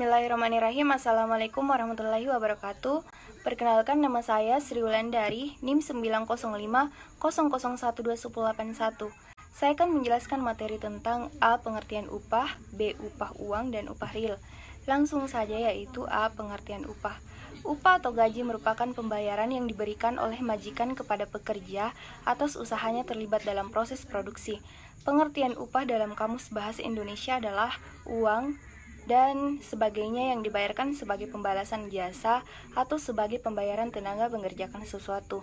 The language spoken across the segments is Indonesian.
Bismillahirrahmanirrahim. Assalamualaikum warahmatullahi wabarakatuh. Perkenalkan, nama saya Sri Wulandari, NIM 90500012081. Saya akan menjelaskan materi tentang A. Pengertian upah, B. Upah uang, dan upah real. Langsung saja, yaitu A. Pengertian upah. Upah atau gaji merupakan pembayaran yang diberikan oleh majikan kepada pekerja atas usahanya terlibat dalam proses produksi. Pengertian upah dalam Kamus Bahasa Indonesia adalah uang dan sebagainya yang dibayarkan sebagai pembalasan jasa atau sebagai pembayaran tenaga mengerjakan sesuatu.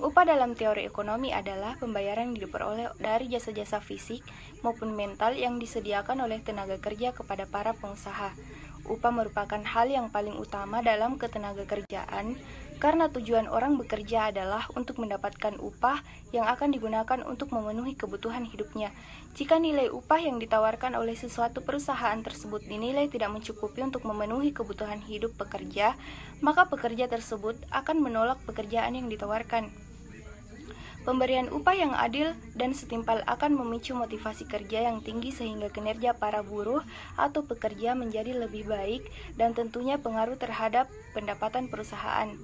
Upah dalam teori ekonomi adalah pembayaran yang diperoleh dari jasa-jasa fisik maupun mental yang disediakan oleh tenaga kerja kepada para pengusaha. Upah merupakan hal yang paling utama dalam ketenaga kerjaan karena tujuan orang bekerja adalah untuk mendapatkan upah yang akan digunakan untuk memenuhi kebutuhan hidupnya. Jika nilai upah yang ditawarkan oleh sesuatu perusahaan tersebut dinilai tidak mencukupi untuk memenuhi kebutuhan hidup pekerja, maka pekerja tersebut akan menolak pekerjaan yang ditawarkan. Pemberian upah yang adil dan setimpal akan memicu motivasi kerja yang tinggi sehingga kinerja para buruh atau pekerja menjadi lebih baik dan tentunya pengaruh terhadap pendapatan perusahaan.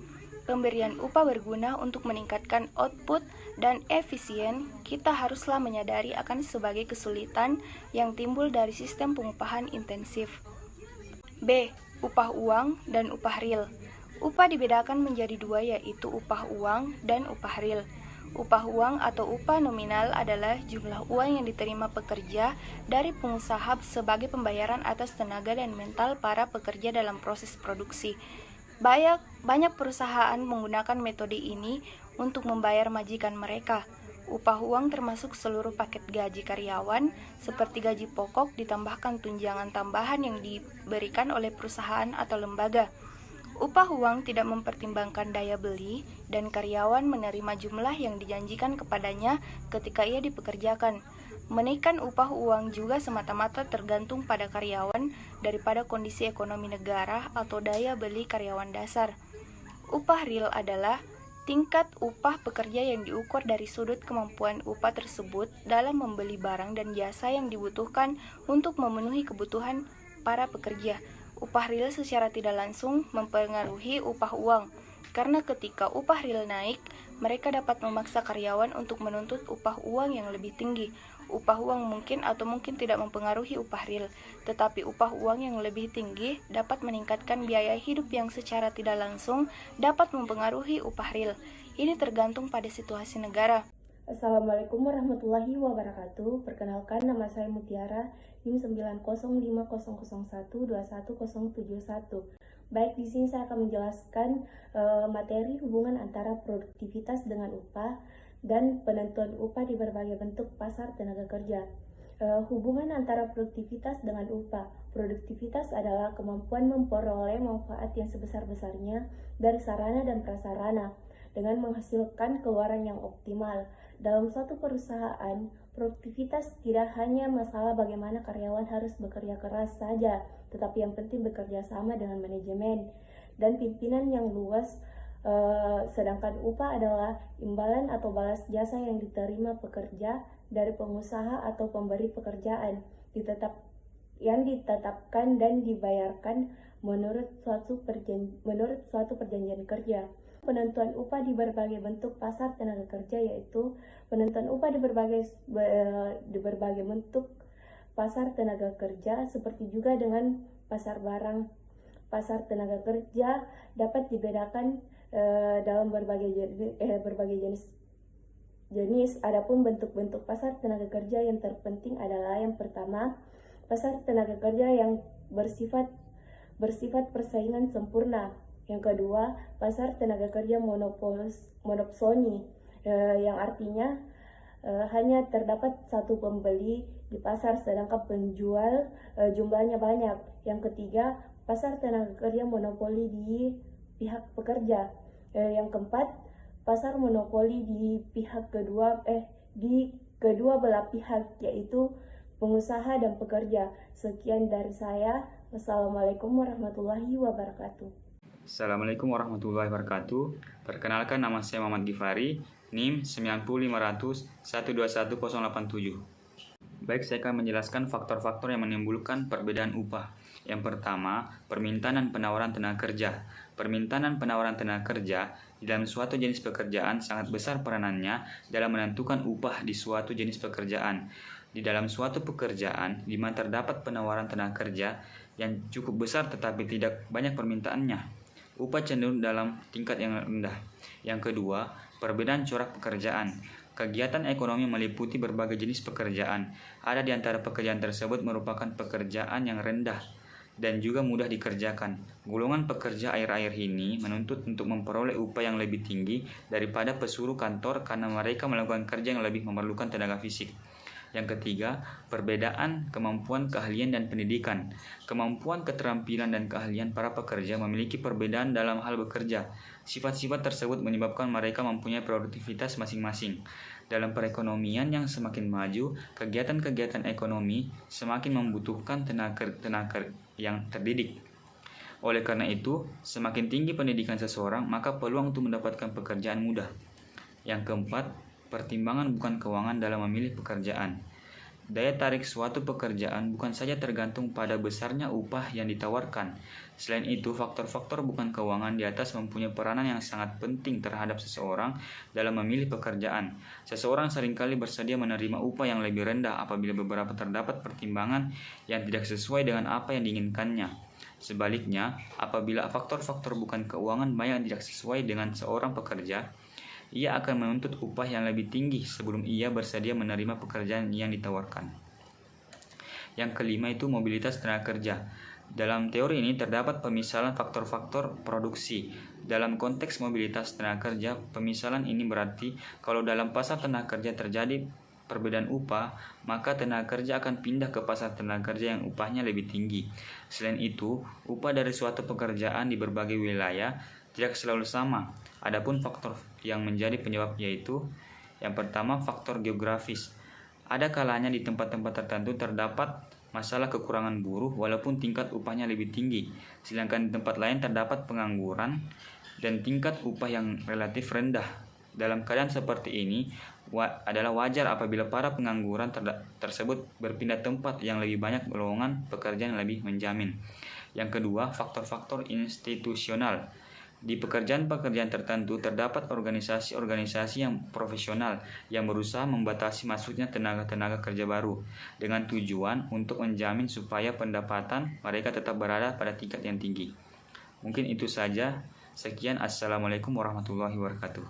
Pemberian upah berguna untuk meningkatkan output dan efisien. Kita haruslah menyadari akan sebagai kesulitan yang timbul dari sistem pengupahan intensif. B. Upah uang dan upah real. Upah dibedakan menjadi dua, yaitu upah uang dan upah real. Upah uang atau upah nominal adalah jumlah uang yang diterima pekerja dari pengusaha sebagai pembayaran atas tenaga dan mental para pekerja dalam proses produksi. Banyak perusahaan menggunakan metode ini untuk membayar majikan mereka. Upah uang termasuk seluruh paket gaji karyawan, seperti gaji pokok ditambahkan tunjangan tambahan yang diberikan oleh perusahaan atau lembaga. Upah uang tidak mempertimbangkan daya beli dan karyawan menerima jumlah yang dijanjikan kepadanya ketika ia dipekerjakan. Menaikkan upah uang juga semata-mata tergantung pada karyawan daripada kondisi ekonomi negara atau daya beli karyawan dasar. Upah real adalah tingkat upah pekerja yang diukur dari sudut kemampuan upah tersebut dalam membeli barang dan jasa yang dibutuhkan untuk memenuhi kebutuhan para pekerja. Upah real secara tidak langsung mempengaruhi upah uang, karena ketika upah real naik, mereka dapat memaksa karyawan untuk menuntut upah uang yang lebih tinggi. Upah uang mungkin atau mungkin tidak mempengaruhi upah real, tetapi upah uang yang lebih tinggi dapat meningkatkan biaya hidup yang secara tidak langsung dapat mempengaruhi upah real. Ini tergantung pada situasi negara. Assalamualaikum warahmatullahi wabarakatuh. Perkenalkan, nama saya Mutiara, NIM 9050001210071. Baik, di sini saya akan menjelaskan materi hubungan antara produktivitas dengan upah dan penentuan upah di berbagai bentuk pasar tenaga kerja. Hubungan antara produktivitas dengan upah. Produktivitas adalah kemampuan memperoleh manfaat yang sebesar-besarnya dari sarana dan prasarana dengan menghasilkan keluaran yang optimal. Dalam suatu perusahaan, produktivitas tidak hanya masalah bagaimana karyawan harus bekerja keras saja, tetapi yang penting bekerja sama dengan manajemen dan pimpinan yang luas. Sedangkan upah adalah imbalan atau balas jasa yang diterima pekerja dari pengusaha atau pemberi pekerjaan, yang ditetapkan dan dibayarkan menurut suatu perjanjian kerja. Penentuan upah di berbagai bentuk pasar tenaga kerja, yaitu penentuan upah di berbagai bentuk pasar tenaga kerja, seperti juga dengan pasar barang. Pasar tenaga kerja dapat dibedakan dalam berbagai jenis. Adapun bentuk-bentuk pasar tenaga kerja yang terpenting adalah yang pertama, pasar tenaga kerja yang bersifat persaingan sempurna. Yang kedua, pasar tenaga kerja monopsoni, yang artinya hanya terdapat satu pembeli di pasar sedangkan penjual jumlahnya banyak. Yang ketiga, pasar tenaga kerja monopoli di pihak pekerja. Yang keempat, pasar monopoli di kedua belah pihak, yaitu pengusaha dan pekerja. Sekian dari saya. Wassalamualaikum warahmatullahi wabarakatuh. Assalamualaikum warahmatullahi wabarakatuh. Perkenalkan, nama saya Muhammad Gifari, NIM 90500121087. Baik, saya akan menjelaskan faktor-faktor yang menimbulkan perbedaan upah. Yang pertama, permintaan dan penawaran tenaga kerja. Permintaan dan penawaran tenaga kerja di dalam suatu jenis pekerjaan sangat besar peranannya dalam menentukan upah di suatu jenis pekerjaan. Di dalam suatu pekerjaan di mana terdapat penawaran tenaga kerja yang cukup besar tetapi tidak banyak permintaannya, upah cenderung dalam tingkat yang rendah. Yang kedua, perbedaan corak pekerjaan. Kegiatan ekonomi meliputi berbagai jenis pekerjaan. Ada di antara pekerjaan tersebut merupakan pekerjaan yang rendah dan juga mudah dikerjakan. Golongan pekerja akhir-akhir ini menuntut untuk memperoleh upah yang lebih tinggi daripada pesuruh kantor karena mereka melakukan kerja yang lebih memerlukan tenaga fisik. Yang ketiga, perbedaan kemampuan, keahlian, dan pendidikan. Kemampuan, keterampilan, dan keahlian para pekerja memiliki perbedaan dalam hal bekerja. Sifat-sifat tersebut menyebabkan mereka mempunyai produktivitas masing-masing. Dalam perekonomian yang semakin maju, kegiatan-kegiatan ekonomi semakin membutuhkan tenaga yang terdidik. Oleh karena itu, semakin tinggi pendidikan seseorang, maka peluang untuk mendapatkan pekerjaan mudah. Yang keempat, pertimbangan bukan keuangan dalam memilih pekerjaan. Daya tarik suatu pekerjaan bukan saja tergantung pada besarnya upah yang ditawarkan. Selain itu, faktor-faktor bukan keuangan di atas mempunyai peranan yang sangat penting terhadap seseorang dalam memilih pekerjaan. Seseorang seringkali bersedia menerima upah yang lebih rendah apabila terdapat pertimbangan yang tidak sesuai dengan apa yang diinginkannya. Sebaliknya, apabila faktor-faktor bukan keuangan banyak tidak sesuai dengan seorang pekerja, ia akan menuntut upah yang lebih tinggi sebelum ia bersedia menerima pekerjaan yang ditawarkan. Yang kelima itu mobilitas tenaga kerja. Dalam teori ini terdapat pemisalan faktor-faktor produksi. Dalam konteks mobilitas tenaga kerja, pemisalan ini berarti kalau dalam pasar tenaga kerja terjadi perbedaan upah, maka tenaga kerja akan pindah ke pasar tenaga kerja yang upahnya lebih tinggi. Selain itu, upah dari suatu pekerjaan di berbagai wilayah tidak selalu sama. Adapun faktor yang menjadi penyebab yaitu yang pertama, faktor geografis. Ada kalanya di tempat-tempat tertentu terdapat masalah kekurangan buruh walaupun tingkat upahnya lebih tinggi, sedangkan di tempat lain terdapat pengangguran dan tingkat upah yang relatif rendah. Dalam keadaan seperti ini adalah wajar apabila para pengangguran tersebut berpindah tempat yang lebih banyak lowongan pekerjaan yang lebih menjamin. Yang kedua, faktor-faktor institusional. Di pekerjaan-pekerjaan tertentu terdapat organisasi-organisasi yang profesional yang berusaha membatasi masuknya tenaga-tenaga kerja baru dengan tujuan untuk menjamin supaya pendapatan mereka tetap berada pada tingkat yang tinggi. Mungkin itu saja. Sekian, Assalamualaikum warahmatullahi wabarakatuh.